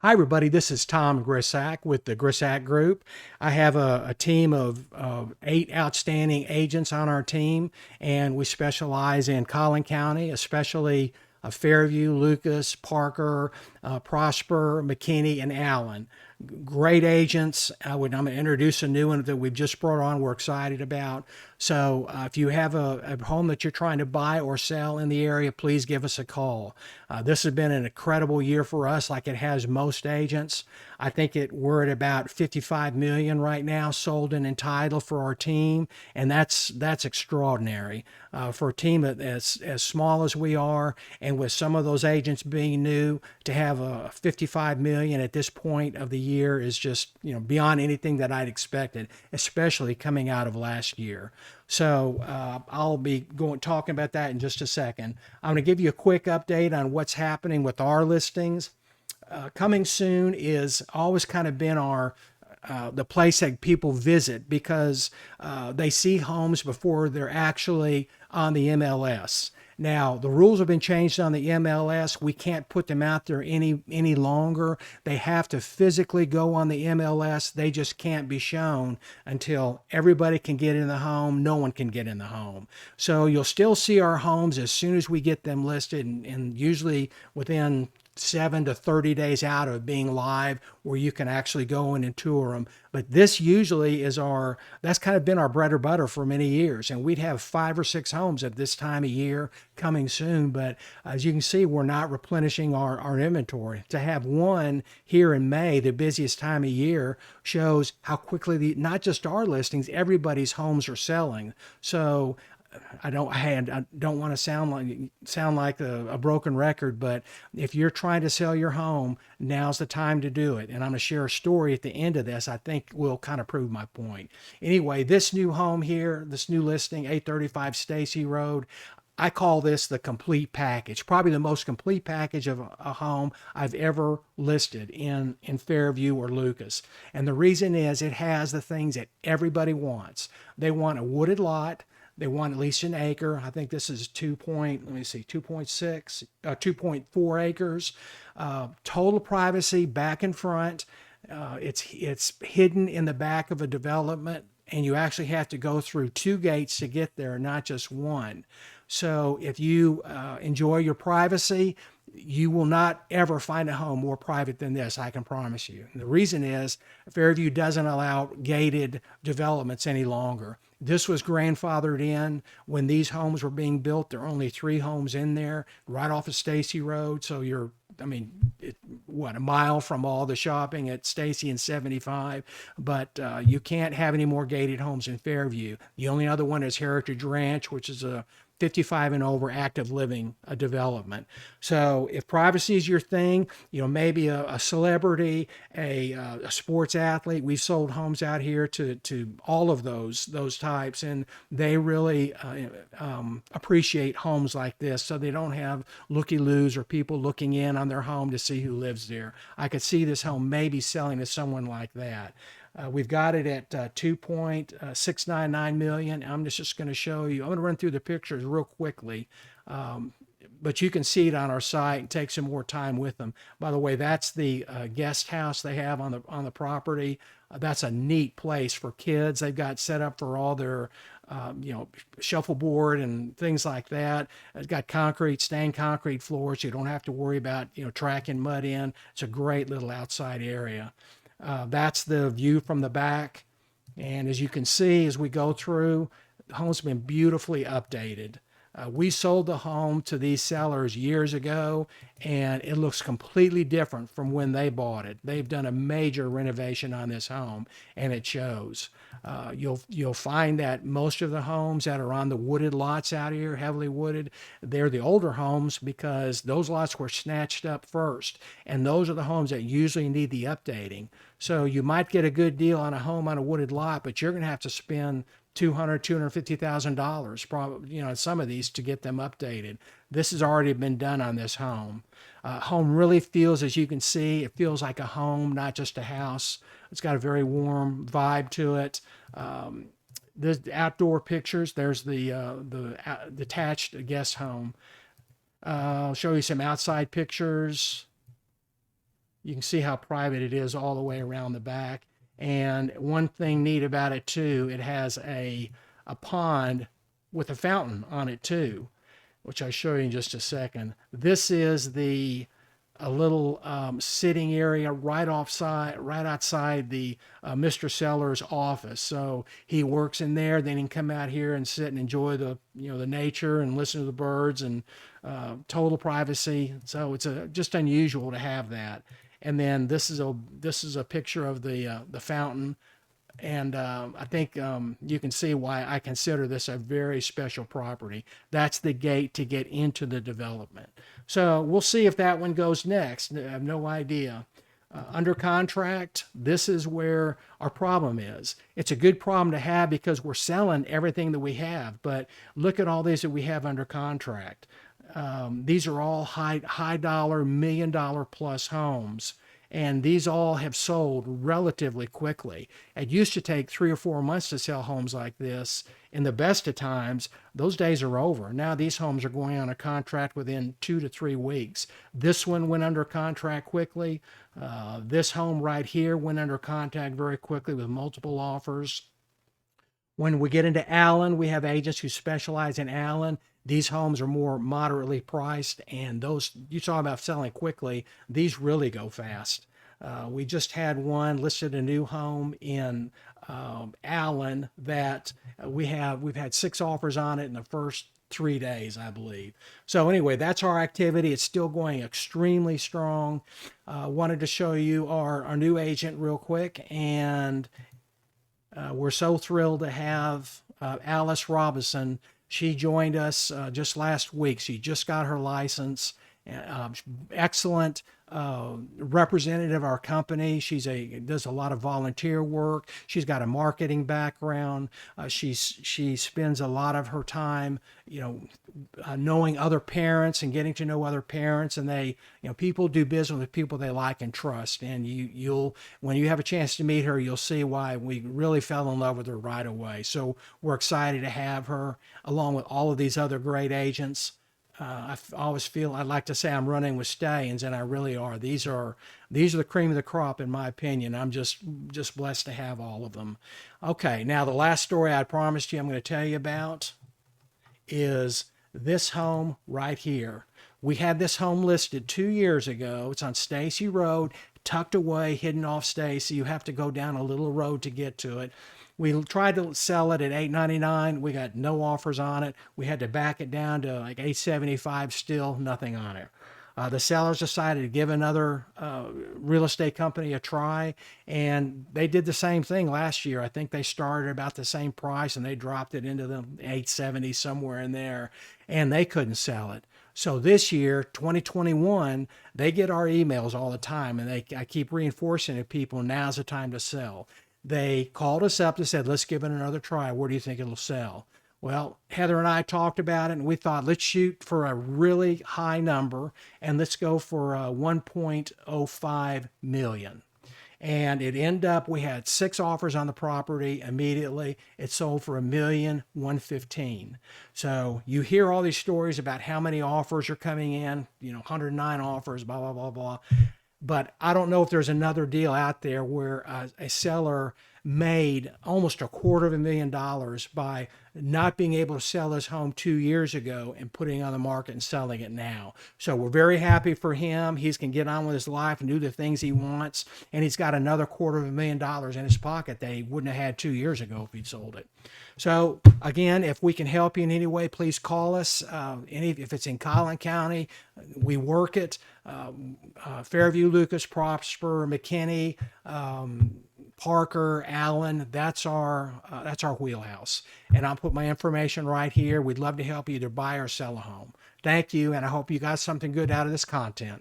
Hi, everybody. This is Tom Grisak with the Grisak Group. I have a team of 8 outstanding agents on our team, and we specialize in Collin County, especially Fairview, Lucas, Parker, Prosper, McKinney, and Allen. Great agents. I'm going to introduce a new one that we've just brought on. We're excited about. So if you have a home that you're trying to buy or sell in the area, please give us a call. This has been an incredible year for us, like it has most agents. I think we're at about 55 million right now sold and entitled for our team, and that's extraordinary for a team as small as we are, and with some of those agents being new, to have a 55 million at this point of the year is just beyond anything that I'd expected, especially coming out of last year. So I'll be talking about that in just a second. I'm going to give you a quick update on what's happening with our listings. Coming soon is always kind of been our the place that people visit because they see homes before they're actually on the MLS. Now, the rules have been changed on the MLS. We can't put them out there any longer. They have to physically go on the MLS. They just can't be shown until everybody can get in the home. No one can get in the home. So you'll still see our homes as soon as we get them listed, and usually within 7 to 30 days out of being live where you can actually go in and tour them. But this usually that's kind of been our bread or butter for many years. And we'd have 5 or 6 homes at this time of year coming soon. But as you can see, we're not replenishing our inventory. To have one here in May, the busiest time of year, shows how quickly not just our listings, everybody's homes are selling. So I don't want to sound like a broken record, but if you're trying to sell your home, now's the time to do it. And I'm going to share a story at the end of this I think will kind of prove my point. Anyway, this new home here, this new listing, 835 Stacy Road, I call this the complete package, probably the most complete package of a home I've ever listed in Fairview or Lucas. And the reason is it has the things that everybody wants. They want a wooded lot. They want at least an acre. I think this is 2.6, 2.4 acres. Total privacy back and front. It's hidden in the back of a development, and you actually have to go through 2 gates to get there, not just one. So if you enjoy your privacy, you will not ever find a home more private than this, I can promise you. And the reason is Fairview doesn't allow gated developments any longer. This was grandfathered in when these homes were being built. There are only 3 homes in there right off of Stacy Road. So a mile from all the shopping at Stacy and 75. But you can't have any more gated homes in Fairview. The only other one is Heritage Ranch, which is a 55 and over active living development. So if privacy is your thing, maybe a celebrity, a sports athlete, we've sold homes out here to all of those types, and they really appreciate homes like this, so they don't have looky-loos or people looking in on their home to see who lives there. I could see this home maybe selling to someone like that. We've got it at 2.699 million. I'm just going to show you. I'm going to run through the pictures real quickly, but you can see it on our site and take some more time with them. By the way, that's the guest house they have on the property. That's a neat place for kids. They've got set up for all their shuffleboard and things like that. It's got stained concrete floors. So you don't have to worry about tracking mud in. It's a great little outside area. That's the view from the back. And as you can see, as we go through, the home's been beautifully updated. We sold the home to these sellers years ago, and it looks completely different from when they bought it. They've done a major renovation on this home, and it shows. You'll find that most of the homes that are on the wooded lots out here, heavily wooded, they're the older homes because those lots were snatched up first, and those are the homes that usually need the updating. So you might get a good deal on a home on a wooded lot, but you're going to have to spend $250,000 probably, in some of these to get them updated. This has already been done on this home. Home really feels, as you can see, it feels like a home, not just a house. It's got a very warm vibe to it. There's the outdoor pictures. There's the detached guest home. I'll show you some outside pictures. You can see how private it is all the way around the back. And one thing neat about it too, it has a pond with a fountain on it too, which I'll show you in just a second. This is the a little sitting area right outside the Mr. Seller's office. So he works in there. Then he can come out here and sit and enjoy the the nature and listen to the birds and total privacy. So it's just unusual to have that. And then this is a picture of the fountain. And I think you can see why I consider this a very special property. That's the gate to get into the development. So we'll see if that one goes next. I have no idea. Under contract, this is where our problem is. It's a good problem to have because we're selling everything that we have. But look at all these that we have under contract. These are all high dollar, $1 million plus homes. And these all have sold relatively quickly. It used to take 3 or 4 months to sell homes like this. In the best of times, those days are over. Now these homes are going on a contract within 2 to 3 weeks. This one went under contract quickly. This home right here went under contract very quickly with multiple offers. When we get into Allen, we have agents who specialize in Allen. These homes are more moderately priced, and those you talk about selling quickly, these really go fast. We just had one listed, a new home in Allen that we've had 6 offers on it in the first 3 days, I believe. So anyway, that's our activity. It's still going extremely strong. Wanted to show you our new agent real quick, and we're so thrilled to have Alice Robinson. She joined us just last week. She just got her license. Excellent representative of our company. Does a lot of volunteer work. She's got a marketing background. She spends a lot of her time, knowing other parents and getting to know other parents. And people do business with people they like and trust. And you'll when you have a chance to meet her, you'll see why we really fell in love with her right away. So we're excited to have her along with all of these other great agents. I always feel I'd like to say I'm running with stallions, and I really are. These are the cream of the crop, in my opinion. I'm just blessed to have all of them. Okay, now the last story I promised you I'm going to tell you about is this home right here. We had this home listed 2 years ago. It's on Stacy Road, tucked away, hidden off Stacy. You have to go down a little road to get to it. We tried to sell it at $899. We got no offers on it. We had to back it down to like $875. Still nothing on it. The sellers decided to give another real estate company a try, and they did the same thing last year. I think they started about the same price, and they dropped it into the $870 somewhere in there, and they couldn't sell it. So this year, 2021, they get our emails all the time, and I keep reinforcing to people, now's the time to sell. They called us up and said, let's give it another try. Where do you think it'll sell? Well, Heather and I talked about it, and we thought, let's shoot for a really high number, and let's go for 1.05 million. And it ended up, we had 6 offers on the property immediately. It sold for $1,115,000. So you hear all these stories about how many offers are coming in, 109 offers, blah, blah, blah, blah. But I don't know if there's another deal out there where a seller made almost $250,000 by not being able to sell his home 2 years ago and putting it on the market and selling it now. So we're very happy for him. He can get on with his life and do the things he wants. And he's got another $250,000 in his pocket that he wouldn't have had 2 years ago if he'd sold it. So again, if we can help you in any way, please call us. If it's in Collin County, we work it. Fairview, Lucas, Prosper, McKinney, Parker, Allen, that's our wheelhouse. And I'll put my information right here. We'd love to help you either buy or sell a home. Thank you, and I hope you got something good out of this content.